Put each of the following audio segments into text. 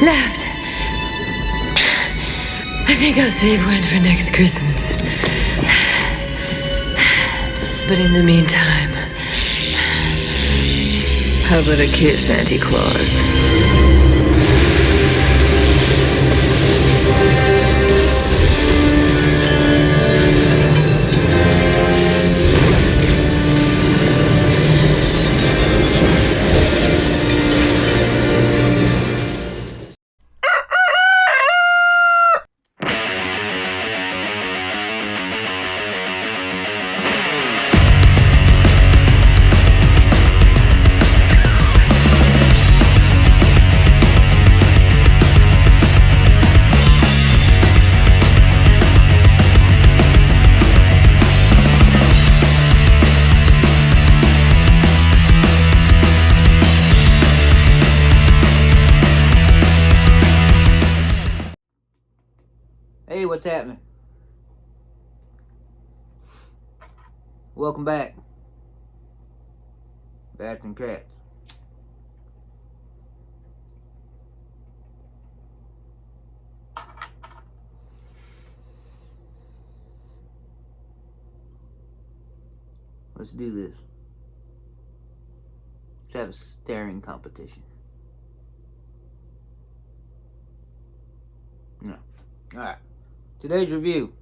Left. I think I'll save one for next Christmas. But in the meantime, how about a kiss, Santa Claus? Hey, what's happening? Welcome back. Back in Crats. Let's do this. Let's have a staring competition. No. Alright. Today's review.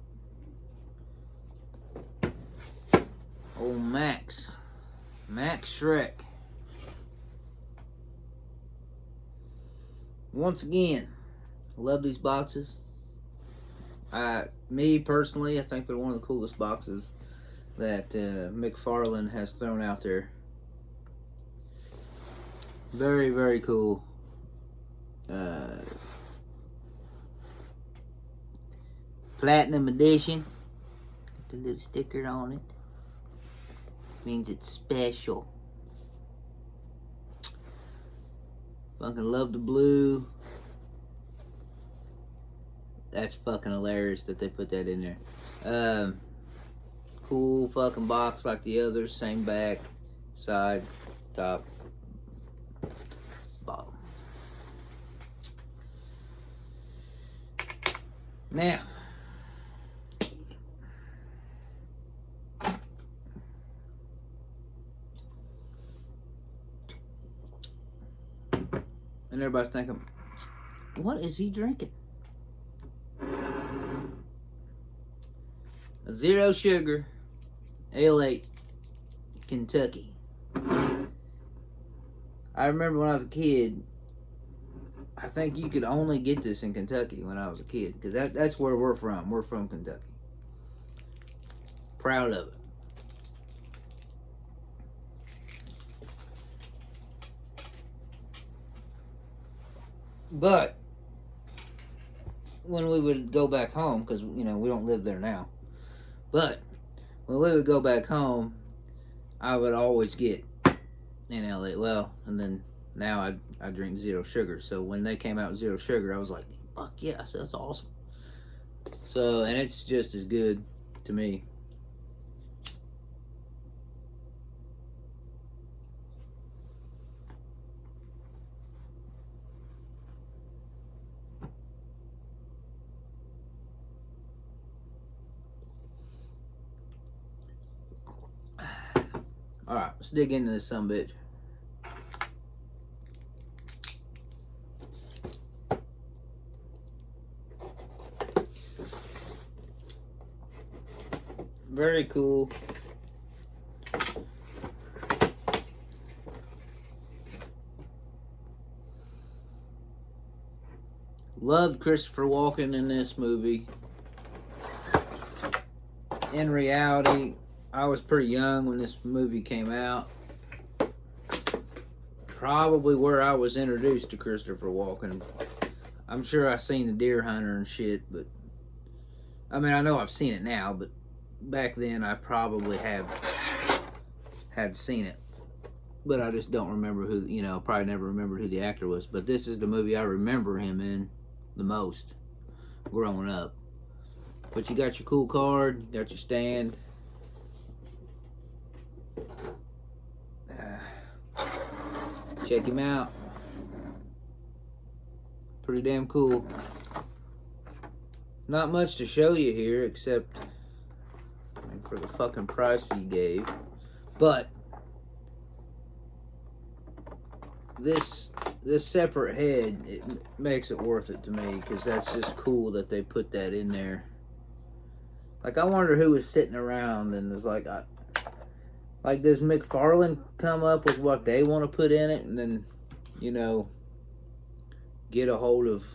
Old Max Shreck. Once again, love these boxes. Me personally, I think they're one of the coolest boxes that McFARLANE has thrown out there. Very, very cool. Platinum edition. Got the little sticker on it. Means it's special. Fucking love the blue. That's fucking hilarious that they put that in there. Cool fucking box like the others. Same back, side, top, bottom. Now, and everybody's thinking, what is he drinking? A zero sugar Ale 8 Kentucky. I remember when I was a kid, I think you could only get this in Kentucky when I was a kid, because that's where we're from. We're from Kentucky. Proud of it. But when we would go back home, because we don't live there now, but when we would go back home, I would always get an LA. Well, and then now I drink zero sugar. So when they came out with zero sugar, I was like, fuck yes, that's awesome. So, and it's just as good to me. Alright, let's dig into this sumbitch. Very cool. Loved Christopher Walken in this movie. In reality, I was pretty young when this movie came out. Probably where I was introduced to Christopher Walken. I'm sure I've seen The Deer Hunter and shit, but I mean, I know I've seen it now, but back then I probably had seen it. But I just don't remember who, probably never remembered who the actor was. But this is the movie I remember him in the most growing up. But you got your cool card, you got your stand. Check him out. Pretty damn cool. Not much to show you here except for the fucking price he gave. But this separate head, it makes it worth it to me, because that's just cool that they put that in there. Like, I wonder who was sitting around and was like, like, does McFarlane come up with what they want to put in it, and then, you know, get a hold of,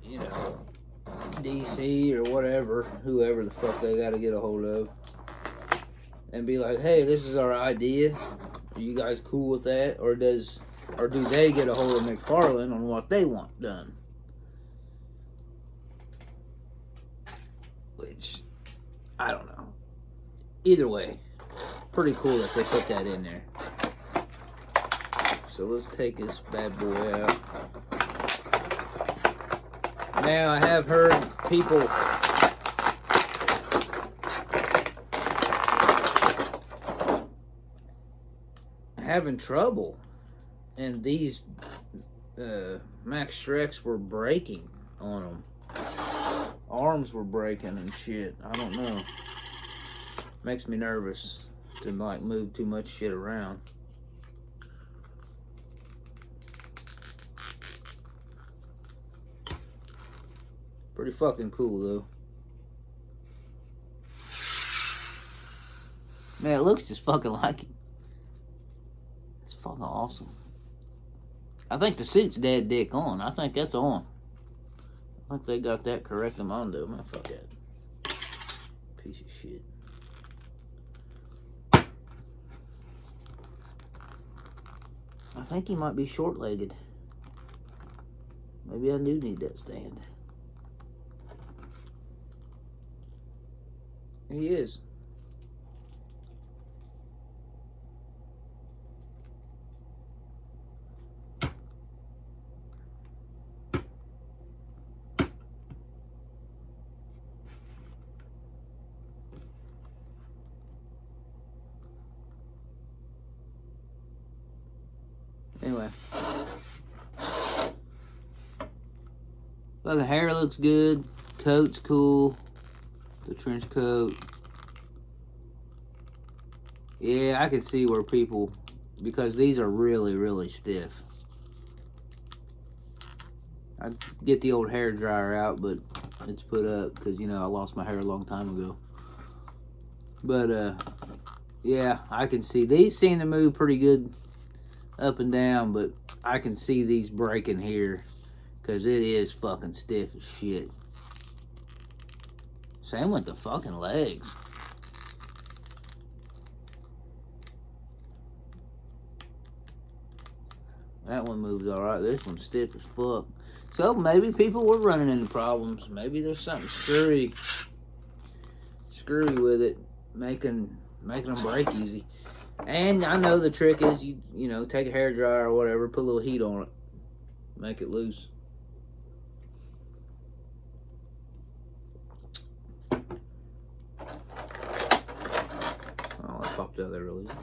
you know, DC or whatever, whoever the fuck they got to get a hold of, and be like, hey, this is our idea. Are you guys cool with that? Or do they get a hold of McFarlane on what they want done? Which, I don't know. Either way, pretty cool that they put that in there. So let's take this bad boy out. Now, I have heard people having trouble, and these Max Shrecks were breaking on them. Arms were breaking and shit. I don't know. Makes me nervous to like move too much shit around. Pretty fucking cool though. Man, it looks just fucking like it. It's fucking awesome. I think the suit's dead dick on. I think that's on. I think they got that correct amount though. Man, fuck that. Piece of shit. I think he might be short-legged. Maybe I do need that stand. He is. Anyway. Well, the hair looks good. Coat's cool. The trench coat. Yeah, I can see where people, because these are really, really stiff. I'd get the old hair dryer out, but it's put up because, you know, I lost my hair a long time ago. But, yeah, I can see. These seem to move pretty good up and down, but I can see these breaking here because it is fucking stiff as shit. Same with the fucking legs. That one moves alright. This one's stiff as fuck. So maybe people were running into problems. Maybe there's something screwy with it, making them break easy. And I know the trick is you know, take a hair dryer or whatever, put a little heat on it, make it loose. Oh, that popped out there really easy.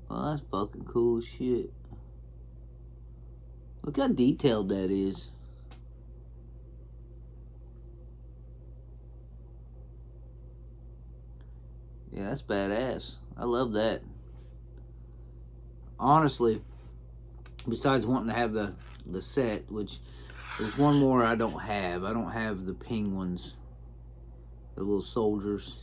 Oh, that's fucking cool as shit. Look how detailed that is. Yeah, that's badass. I love that. Honestly, besides wanting to have the set, which there's one more I don't have. I don't have the penguins, the little soldiers.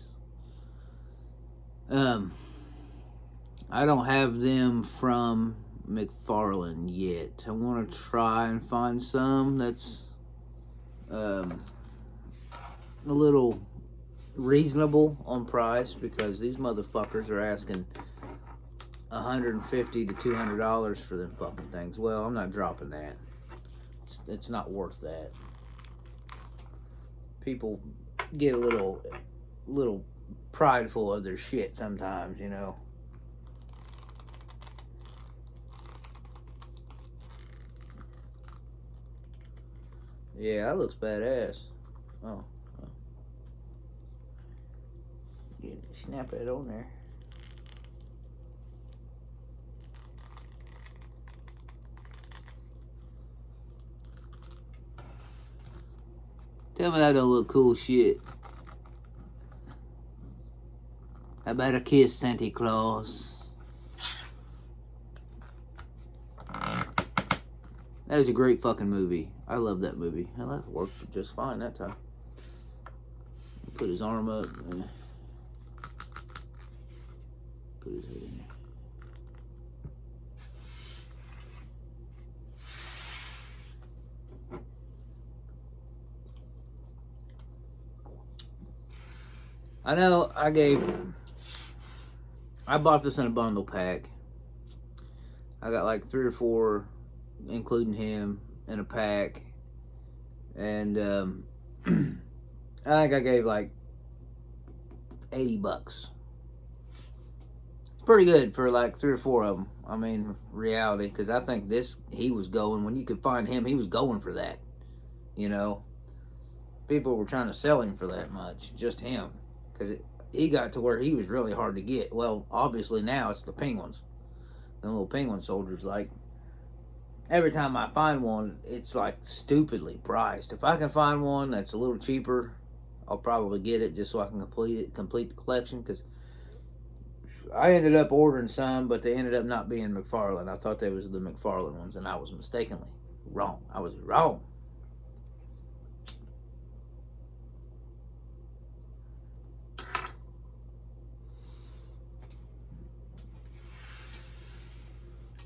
I don't have them from McFarlane yet. I want to try and find some that's a little reasonable on price, because these motherfuckers are asking $150 to $200 for them fucking things. Well, I'm not dropping that. It's not worth that. People get a little prideful of their shit sometimes, you know. Yeah, that looks badass. Oh. snap that on there. Tell me that don't look cool shit. I better kiss Santa Claus. That is a great fucking movie. I love that movie. Hell, that worked just fine that time. Put his arm up. And put his head in there. I know I bought this in a bundle pack. I got like 3 or 4, including him, in a pack. And I think I gave like $80. It's pretty good for like 3 or 4 of them. I mean, reality, because I think he was going, when you could find him, he was going for that. You know, people were trying to sell him for that much, just him. Because he got to where he was really hard to get. Well, obviously now it's the penguins. The little penguin soldiers. Like, every time I find one, it's like stupidly priced. If I can find one that's a little cheaper, I'll probably get it just so I can complete the collection. Because I ended up ordering some, but they ended up not being McFarlane. I thought they was the McFarlane ones, and I was mistakenly wrong. I was wrong.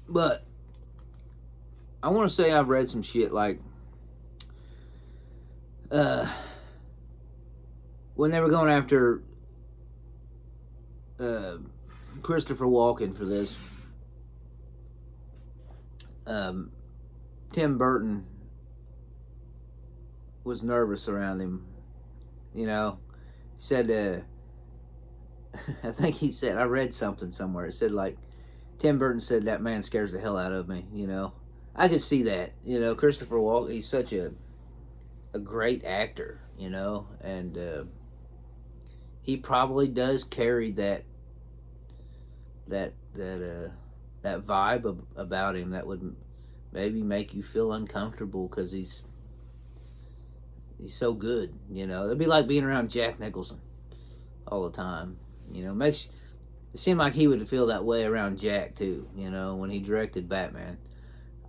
But I want to say I've read some shit like when they were going after Christopher Walken for this, Tim Burton was nervous around him. You know, he said, I think he said, I read something somewhere. It said like, Tim Burton said, that man scares the hell out of me, you know. I could see that, you know. Christopher Walken, he's such a great actor, you know, and he probably does carry that vibe about him that would maybe make you feel uncomfortable because he's so good, you know. It'd be like being around Jack Nicholson all the time, you know. It seemed like he would feel that way around Jack too, you know, when he directed Batman.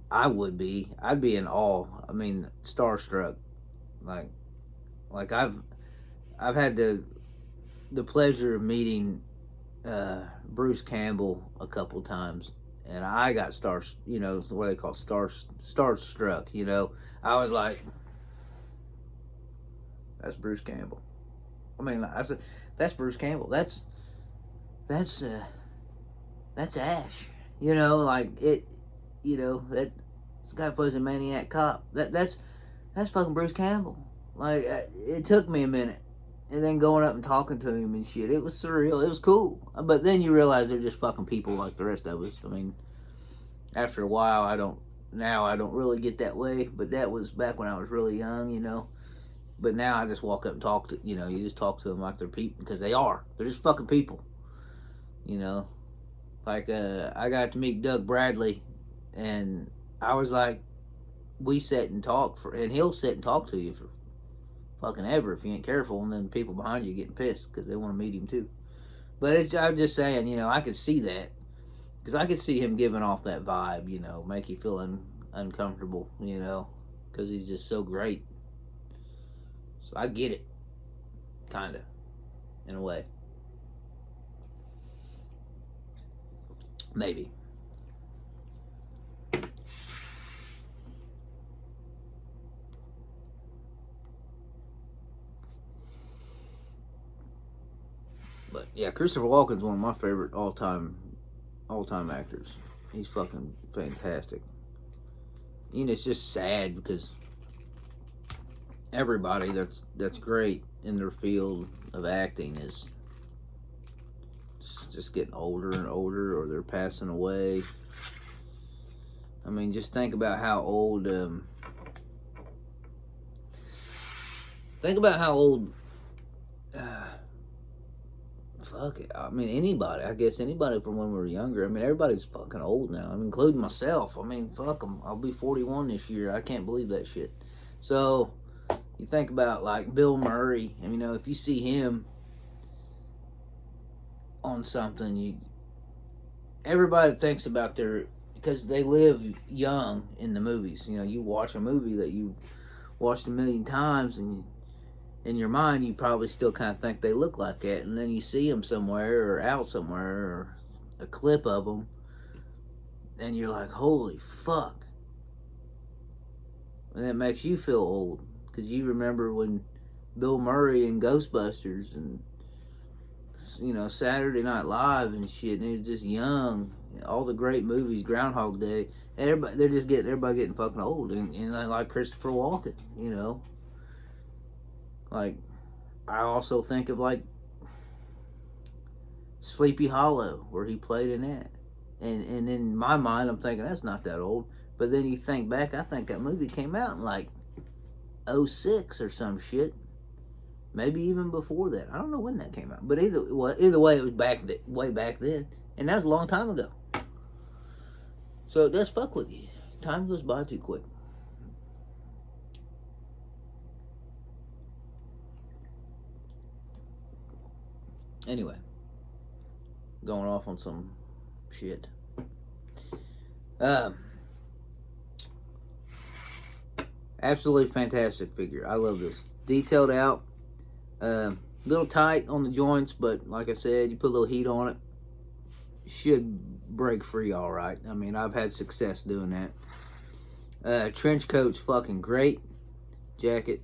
I'd be in awe. I mean, starstruck. Like I've had the pleasure of meeting Bruce Campbell a couple times, and I got what they call starstruck. You know, I was like, that's Bruce Campbell. I mean, I said, that's Bruce Campbell. That's Ash. You know, like it. You know, that this guy plays a maniac cop. That's fucking Bruce Campbell. Like, it took me a minute, and then going up and talking to him and shit, it was surreal. It was cool, but then you realize they're just fucking people like the rest of us. I mean, after a while, I don't really get that way, but that was back when I was really young, you know. But now I just walk up and talk to, you know, you just talk to them like they're people, because they're just fucking people, you know. Like, I got to meet Doug Bradley, and I was like, we sit and talk and he'll sit and talk to you for fucking ever if you ain't careful, and then people behind you getting pissed because they want to meet him too. But I'm just saying, you know, I could see that, because I could see him giving off that vibe, you know, make you feel uncomfortable, you know, because he's just so great. So I get it, kind of, in a way. Maybe. But yeah, Christopher Walken's one of my favorite all-time actors. He's fucking fantastic. You know, it's just sad because everybody that's great in their field of acting is just getting older and older, or they're passing away. I mean, just think about how old fuck it. I mean, anybody. I guess anybody from when we were younger. I mean, everybody's fucking old now. I mean, including myself. I mean, fuck them. I'll be 41 this year. I can't believe that shit. So, you think about, like, Bill Murray. And, you know, if you see him on something, everybody thinks about because they live young in the movies. You know, you watch a movie that you watched a million times, and in your mind, you probably still kind of think they look like that, and then you see them somewhere or out somewhere or a clip of them, and you're like, holy fuck. And that makes you feel old, because you remember when Bill Murray and Ghostbusters and, you know, Saturday Night Live and shit, and he was just young. All the great movies, Groundhog Day, everybody getting fucking old, and like Christopher Walken, you know. Like, I also think of, like, Sleepy Hollow, where he played in that. And in my mind, I'm thinking, that's not that old. But then you think back, I think that movie came out in, like, 06 or some shit. Maybe even before that. I don't know when that came out. But either way, it was way back then. And that was a long time ago. So it does fuck with you. Time goes by too quick. Anyway, going off on some shit. Absolutely fantastic figure. I love this. Detailed out. Little tight on the joints, but like I said, you put a little heat on it, should break free all right. I mean, I've had success doing that. Trench coat's fucking great. Jacket.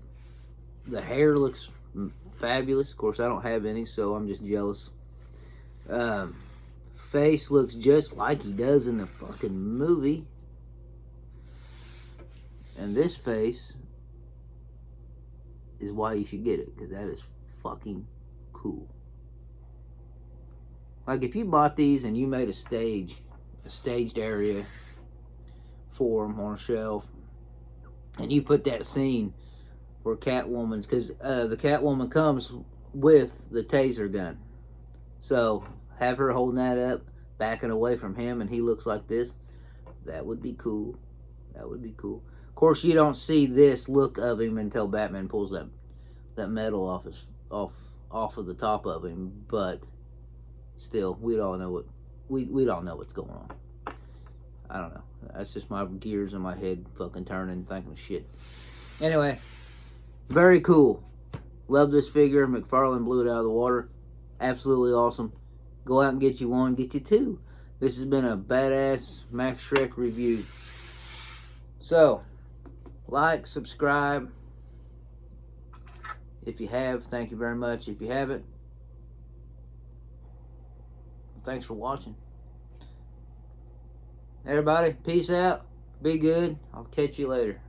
The hair looks fabulous. Of course, I don't have any, so I'm just jealous. Face looks just like he does in the fucking movie. And this face is why you should get it, because that is fucking cool. Like, if you bought these and you made a staged area for them on a shelf, and you put that scene where Catwoman's, because the Catwoman comes with the taser gun, so have her holding that up, backing away from him, and he looks like this. That would be cool. That would be cool. Of course, you don't see this look of him until Batman pulls that metal off of the top of him, but still, we all know what's going on. I don't know. That's just my gears in my head fucking turning, thinking of shit. Anyway, very cool. Love this figure. McFarlane blew it out of the water. Absolutely awesome. Go out and get you one, get you two. This has been a badass Max Shreck review. So, like, subscribe. If you have, thank you very much. If you haven't, thanks for watching. Everybody, peace out. Be good. I'll catch you later.